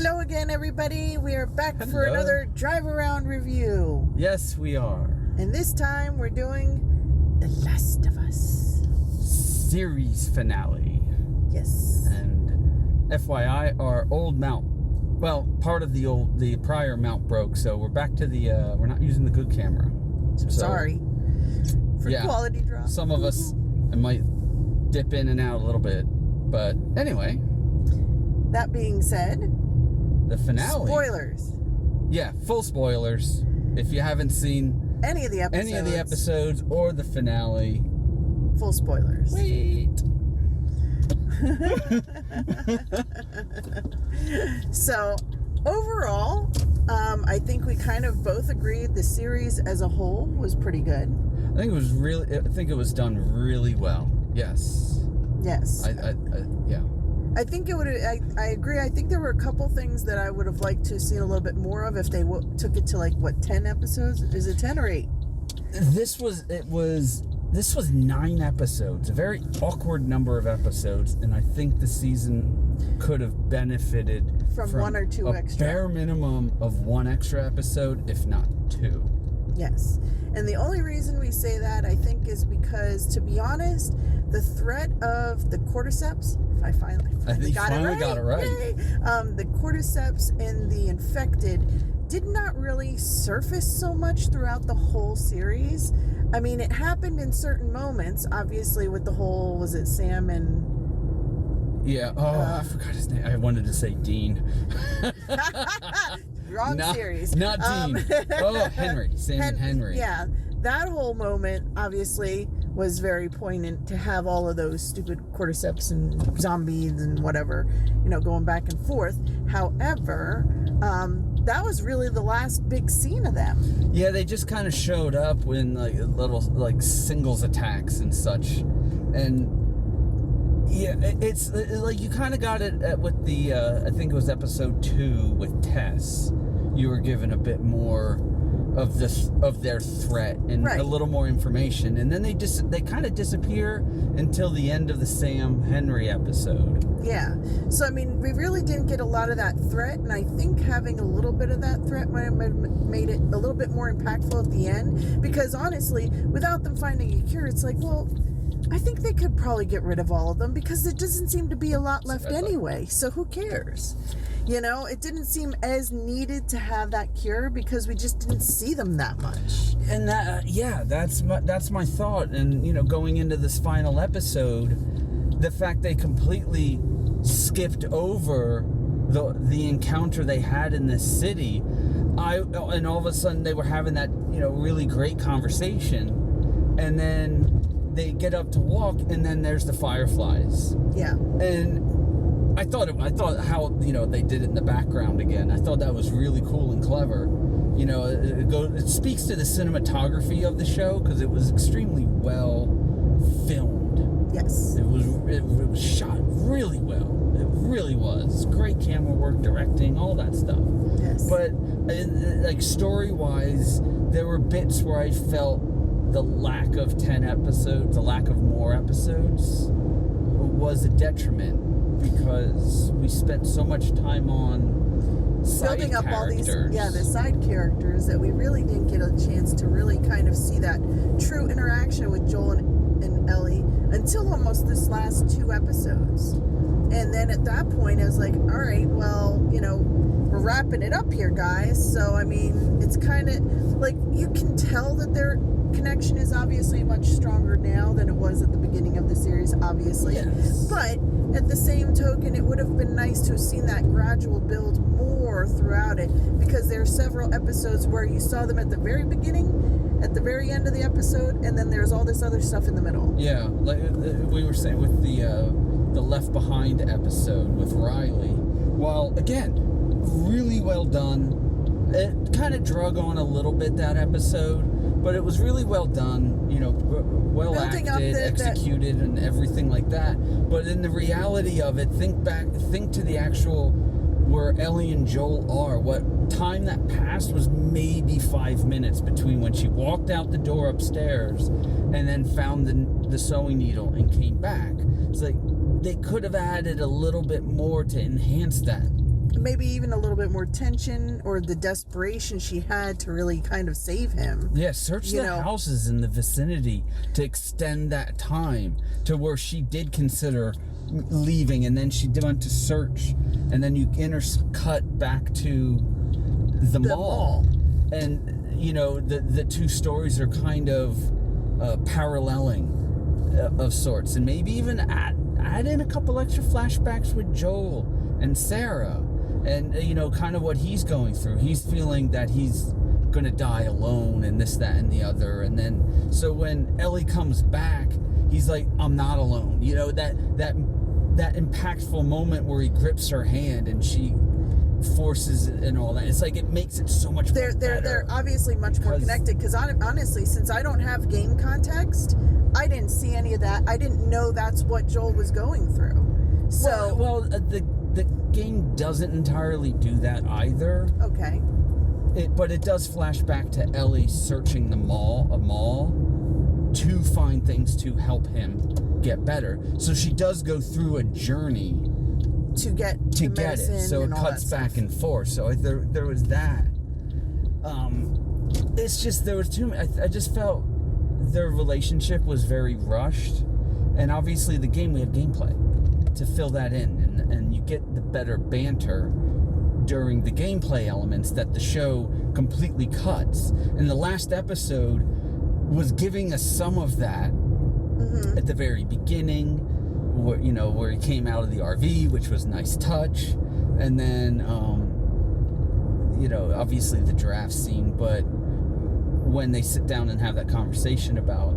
Hello again, everybody. We are back for Hello. another drive around review. Yes, we are. And this time we're doing The Last of Us Series finale. Yes. And FYI, our old mount, well, part of the prior mount broke, so we're back to the, we're not using the good camera. So, sorry for quality drop. Some of us, it might dip in and out a little bit. But anyway. That being said, the finale. Spoilers. Yeah, full spoilers. If you haven't seen any of the episodes or the finale, full spoilers. Wait. So, overall, I think we kind of both agreed the series as a whole was pretty good. I think it was done really well. Yes. Yes. Yeah. I think it would. I agree. I think there were a couple things that I would have liked to see a little bit more of if they took it to 10 episodes. Is it 10 or 8? This was 9 episodes, a very awkward number of episodes, and I think the season could have benefited from 1 or 2 extra. Bare minimum of 1 extra episode, if not 2. Yes. And the only reason we say that, I think, is because, to be honest, the threat of the cordyceps, I finally got it right. Yay! The cordyceps and the infected did not really surface so much throughout the whole series. I mean, it happened in certain moments, obviously, with the whole, was it Sam and... Yeah, I forgot his name. I wanted to say Dean. Wrong series. Not Dean. Henry. Sam and Henry. Yeah, that whole moment, obviously, was very poignant to have all of those stupid cordyceps and zombies and whatever, going back and forth. However, that was really the last big scene of them. Yeah, they just kind of showed up in little singles attacks and such, and yeah, it's like you kind of got it with the I think it was episode 2 with Tess. You were given a bit more of their threat and a little more information, and then they kind of disappear until the end of the Sam Henry episode. Yeah, so I mean, we really didn't get a lot of that threat, and I think having a little bit of that threat might have made it a little bit more impactful at the end, because honestly, without them finding a cure, it's like, well, I think they could probably get rid of all of them because there doesn't seem to be a lot left anyway, so who cares? It didn't seem as needed to have that cure because we just didn't see them that much. And that's my thought. And, going into this final episode, the fact they completely skipped over the encounter they had in this city, and all of a sudden they were having that, really great conversation, and then they get up to walk, and then there's the fireflies. Yeah. And I thought how, they did it in the background again. I thought that was really cool and clever. It speaks to the cinematography of the show because it was extremely well filmed. Yes. It was shot really well. It really was. Great camera work, directing, all that stuff. Yes. But story-wise, there were bits where I felt the lack of 10 episodes, the lack of more episodes was a detriment because we spent so much time on building up characters. All these, the side characters that we really didn't get a chance to really kind of see that true interaction with Joel and Ellie until almost this last 2 episodes. And then at that point, I was like, all right, well, we're wrapping it up here, guys. So, I mean, it's kind of like you can tell that their connection is obviously much stronger now than it was at the beginning of the series, obviously. Yes. But at the same token, it would have been nice to have seen that gradual build more throughout it, because there are several episodes where you saw them at the very beginning, at the very end of the episode, and then there's all this other stuff in the middle. Yeah, like we were saying with the Left Behind episode with Riley. Well, again, really well done. It kind of drug on a little bit, that episode, but it was really well done, well Building acted, executed, and everything like that. But in the reality of it, think to the actual where Ellie and Joel are. What time that passed was maybe 5 minutes between when she walked out the door upstairs and then found the sewing needle and came back. It's like they could have added a little bit more to enhance that. maybe even a little bit more tension, or the desperation she had to really kind of save him. Yeah, search the houses in the vicinity to extend that time to where she did consider leaving, and then she went to search, and then you cut back to the mall. And, you know, the two stories are kind of paralleling of sorts, and maybe even add in a couple extra flashbacks with Joel and Sarah, and you know, kind of what he's going through. He's feeling that he's gonna die alone, and this, that, and the other. And then so when Ellie comes back, he's like, I'm not alone. You know, that impactful moment where he grips her hand and she forces it and all that. It's like, it makes it so much more better. They're obviously much more connected, because honestly, since I don't have game context, I didn't see any of that. I didn't know that's what Joel was going through. So the game doesn't entirely do that either. Okay. But it does flash back to Ellie searching a mall to find things to help him get better. So she does go through a journey to get it. So it cuts back and forth. So there was that. It's just, there was too many. I just felt their relationship was very rushed, and obviously the game, we have gameplay to fill that in, and you get the better banter during the gameplay elements that the show completely cuts. And the last episode was giving us some of that at the very beginning, where he came out of the RV, which was nice touch, and then obviously the giraffe scene. But when they sit down and have that conversation about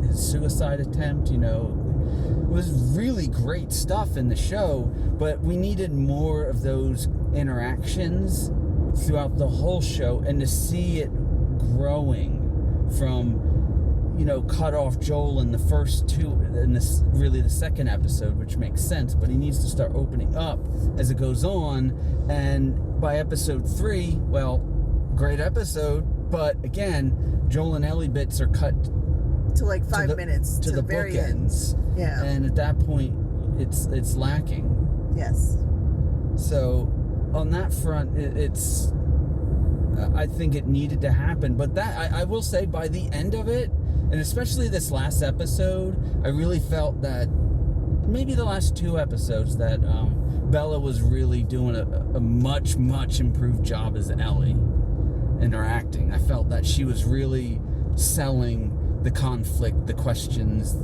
his suicide attempt, it was really great stuff in the show, but we needed more of those interactions throughout the whole show, and to see it growing from, cut off Joel in the first two, and this really the second episode, which makes sense, but he needs to start opening up as it goes on. And by episode 3, well, great episode, but again, Joel and Ellie bits are cut to like 5 minutes to the very bookends. End. Yeah. And at that point, it's lacking. Yes. So on that front, it's I think it needed to happen. But that I will say, by the end of it, and especially this last episode, I really felt that maybe the last 2 episodes that Bella was really doing a much, much improved job as Ellie in her acting. I felt that she was really selling the conflict, the questions,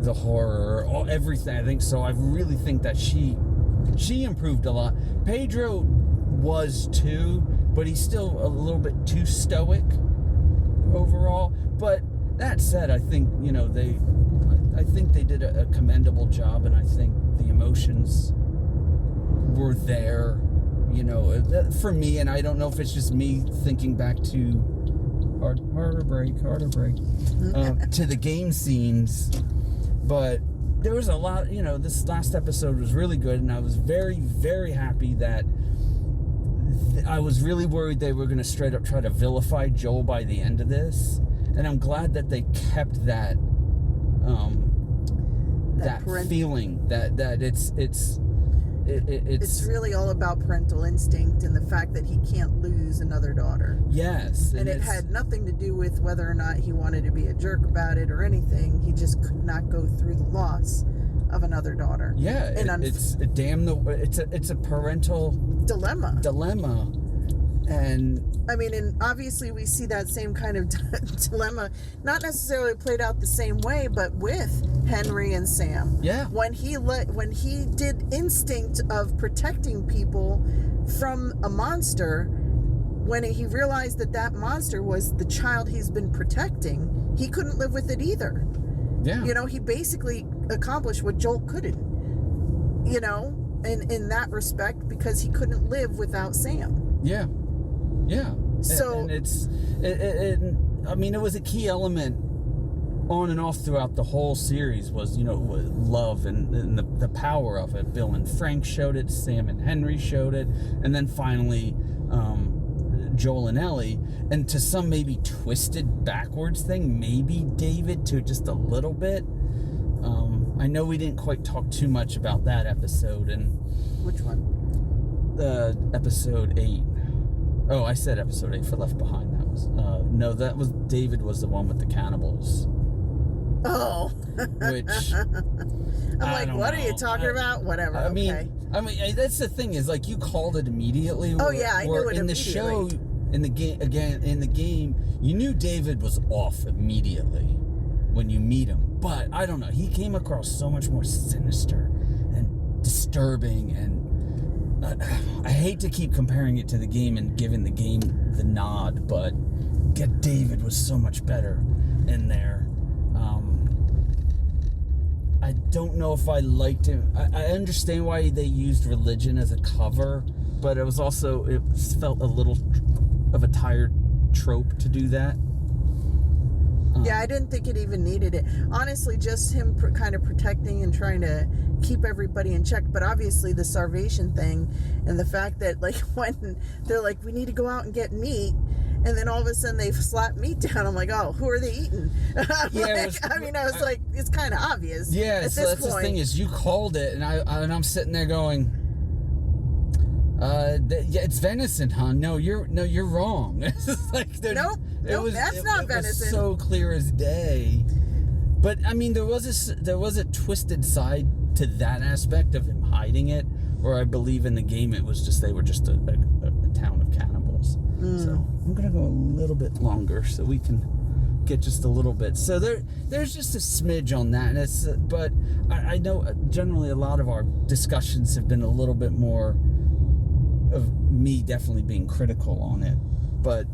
the horror, everything. I think so. I really think that she improved a lot. Pedro was too, but he's still a little bit too stoic overall. But that said, I think they did a commendable job, and I think the emotions were there, for me. And I don't know if it's just me thinking back to harder break to the game scenes, but there was a lot. This last episode was really good, and I was very, very happy that I was really worried they were going to straight up try to vilify Joel by the end of this, and I'm glad that they kept that feeling that it's really all about parental instinct and the fact that he can't lose another daughter. Yes. And it had nothing to do with whether or not he wanted to be a jerk about it or anything. He just could not go through the loss of another daughter. Yeah, and it's a parental dilemma. And I mean, and obviously we see that same kind of dilemma, not necessarily played out the same way, but with Henry and Sam. Yeah. When he did instinct of protecting people from a monster, when he realized that monster was the child he's been protecting, he couldn't live with it either. Yeah. He basically accomplished what Joel couldn't, in that respect, because he couldn't live without Sam. Yeah. Yeah. So and it was a key element on and off throughout the whole series was, love and the power of it. Bill and Frank showed it, Sam and Henry showed it, and then finally Joel and Ellie, and to some maybe twisted backwards thing, maybe David to just a little bit. I know we didn't quite talk too much about that episode. And which one? episode 8. Oh, I said episode 8 for Left Behind. That was no, that was David was the one with the cannibals. Oh. Which I'm like, what know. are you talking about? Whatever. I mean, okay. that's the thing is like you called it immediately. Oh yeah, I knew it in immediately. the show, in the game, you knew David was off immediately when you meet him. But I don't know, he came across so much more sinister and disturbing, and I hate to keep comparing it to the game and giving the game the nod, but David was so much better in there. I don't know if I liked him. I understand why they used religion as a cover, but it felt a little of a tired trope to do that. Yeah, I didn't think it even needed it. Honestly, just him kind of protecting and trying to keep everybody in check. But obviously the starvation thing and the fact that, like, when they're like, we need to go out and get meat, and then all of a sudden they slap meat down, I'm like, oh, who are they eating? Yeah, I was like, it's kind of obvious. Yeah, at so this that's point. the thing is, you called it, and I'm sitting there going, yeah, it's venison, huh? No, you're wrong. It's like Nope, that's not venison. It was so clear as day. But I mean, there was a twisted side to that aspect of him hiding it, where I believe in the game they were just a town of cannibals. So I'm gonna go a little bit longer so we can get just a little bit. So there's just a smidge on that, and but I know generally a lot of our discussions have been a little bit more of me definitely being critical on it, but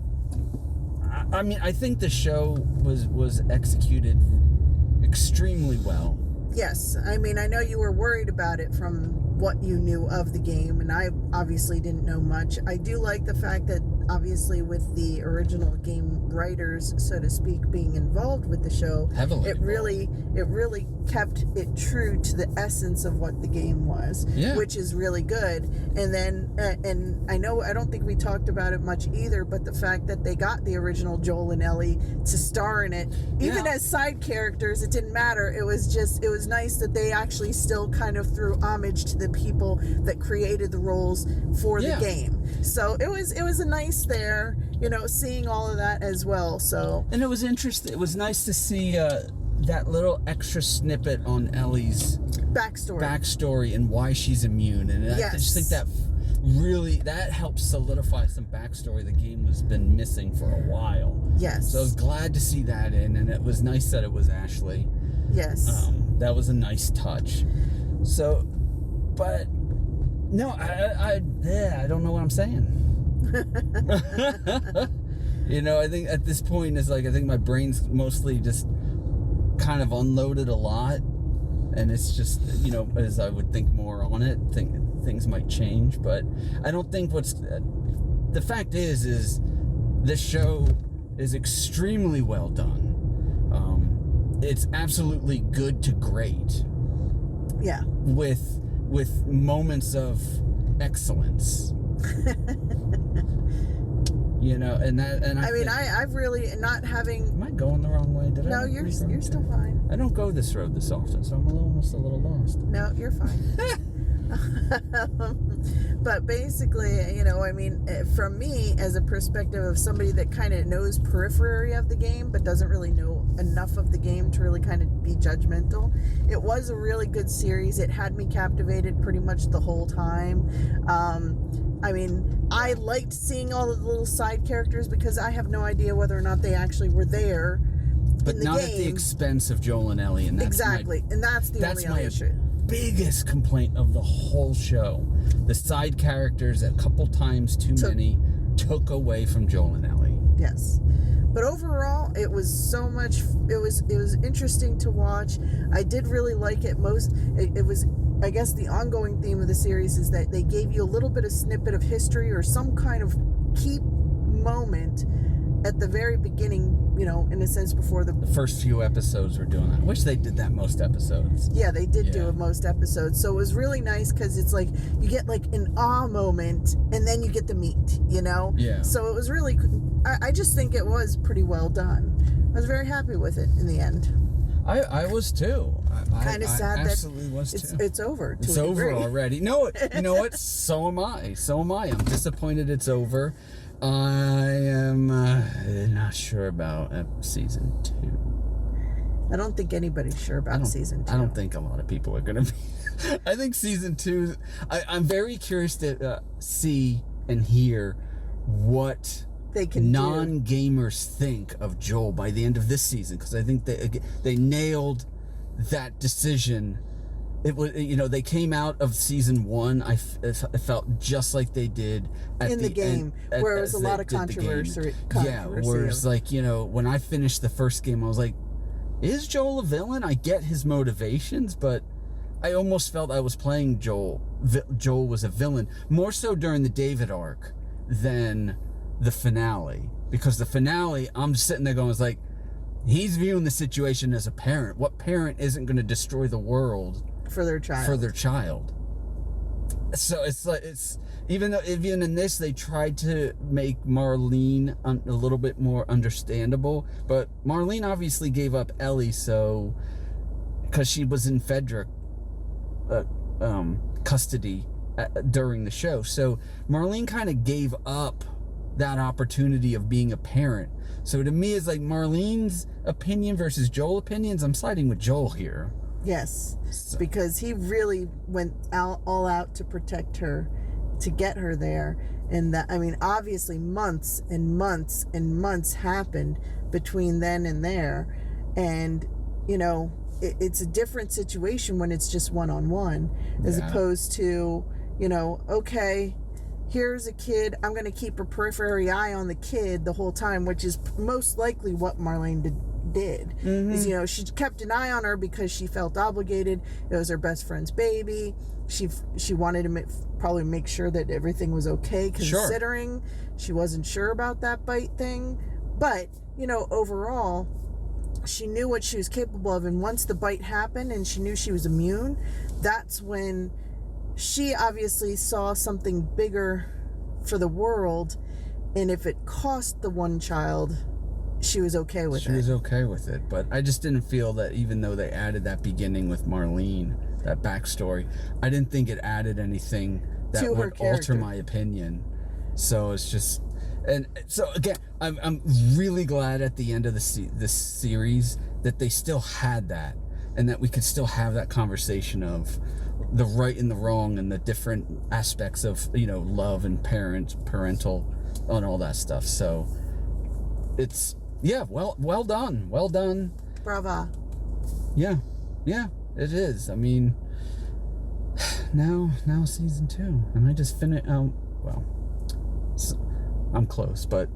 I mean, I think the show was executed extremely well. Yes, I mean, I know you were worried about it from what you knew of the game, and I obviously didn't know much. I do like the fact that obviously with the original game writers, so to speak, being involved with the show, Heavily it really kept it true to the essence of what the game was, which is really good. And then and I don't think we talked about it much either, but the fact that they got the original Joel and Ellie to star in it, even as side characters, it didn't matter. It was nice that they actually still kind of threw homage to the people that created the roles for the game. So it was a nice there, seeing all of that as well. So, and it was interesting. It was nice to see that little extra snippet on Ellie's backstory and why she's immune. And I just think that helps solidify some backstory the game has been missing for a while. Yes. So I was glad to see that in, and it was nice that it was Ashley. Yes. That was a nice touch. So, but no, I don't know what I'm saying. I think at this point I think my brain's mostly just kind of unloaded a lot, and it's just as I would think more on it, things might change. But I don't think the fact is this show is extremely well done. It's absolutely good to great. Yeah. With moments of excellence. I've really not having. Am I going the wrong way? No, you're still fine. I don't go this road this often, so I'm almost a little lost. No, you're fine. But basically, from me, as a perspective of somebody that kind of knows periphery of the game but doesn't really know enough of the game to really kind of be judgmental, it was a really good series. It had me captivated pretty much the whole time. I liked seeing all of the little side characters because I have no idea whether or not they actually were there but in the not game. at the expense of Joel and Ellie, and that's the only other issue. Biggest complaint of the whole show. The side characters, a couple times too many, took away from Joel and Ellie. Yes. But overall, it was so much. It was interesting to watch. I did really like it. It was, I guess, the ongoing theme of the series is that they gave you a little bit of snippet of history or some kind of key moment at the very beginning, in a sense, before the first few episodes were doing that. I wish they did that most episodes. Yeah, they did do it most episodes. So it was really nice because it's like you get like an awe moment and then you get the meat, Yeah. So it was really, I just think it was pretty well done. I was very happy with it in the end. I was too. Kind of sad I that absolutely was too. it's over. To It's a over degree. already. No, you know what? So am I. I'm disappointed it's over. I am not sure about season 2. I don't think anybody's sure about season 2. I don't think a lot of people are going to be. I think season 2, I'm very curious to see and hear what they can non-gamers think of Joel by the end of this season, because I think they nailed that decision. It was, they came out of season 1. I felt just like they did in the game, where it was a lot of controversy. Yeah, where it's like, when I finished the first game, I was like, is Joel a villain? I get his motivations, but I almost felt I was playing Joel. Joel was a villain, more so during the David arc than the finale, because the finale, I'm sitting there going, it's like, he's viewing the situation as a parent. What parent isn't going to destroy the world for their child? So it's even in this, they tried to make Marlene a little bit more understandable, but Marlene obviously gave up Ellie, so because she was in Fedric custody during the show, so Marlene kind of gave up that opportunity of being a parent. So to me, it's like Marlene's opinion versus Joel's opinions. I'm siding with Joel here. Yes, because he really went all out to protect her, to get her there. And that, I mean, obviously months and months and months happened between then and there. And, it's a different situation when it's just one-on-one, as opposed to, okay, here's a kid, I'm going to keep a periphery eye on the kid the whole time, which is most likely what Marlene did. Mm-hmm. Is, she kept an eye on her because she felt obligated. It was her best friend's baby. She wanted to probably make sure that everything was okay, considering she wasn't sure about that bite thing. But, overall, she knew what she was capable of. And once the bite happened and she knew she was immune, that's when she obviously saw something bigger for the world, and if it cost the one child, she was okay with it. She was okay with it, but I just didn't feel that, even though they added that beginning with Marlene, that backstory, I didn't think it added anything that would alter my opinion. So it's just, and so again, I'm really glad at the end of this series that they still had that, and that we could still have that conversation of the right and the wrong and the different aspects of, love and parental and all that stuff. So it's, well done. Brava. Yeah, it is. I mean, now season 2, and I just finished, I'm close, but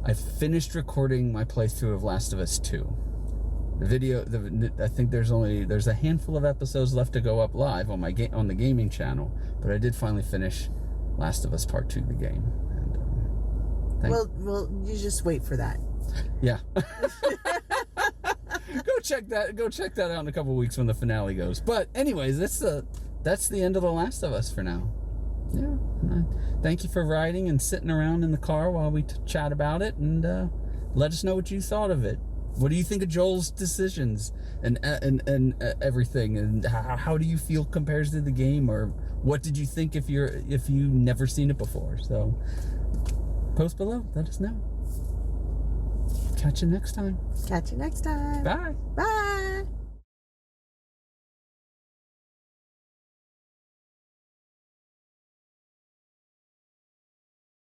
I finished recording my playthrough of Last of Us 2. The video, I think there's a handful of episodes left to go up live on on the gaming channel, but I did finally finish Last of Us Part 2, the game. And well, you just wait for that. Yeah. Go check that out in a couple weeks when the finale goes. But anyways, that's the end of The Last of Us for now. Yeah. Thank you for riding and sitting around in the car while we chat about it, and let us know what you thought of it. What do you think of Joel's decisions and everything, and how do you feel compares to the game, or what did you think if you never seen it before? So post below, let us know. Catch you next time. Bye. Bye.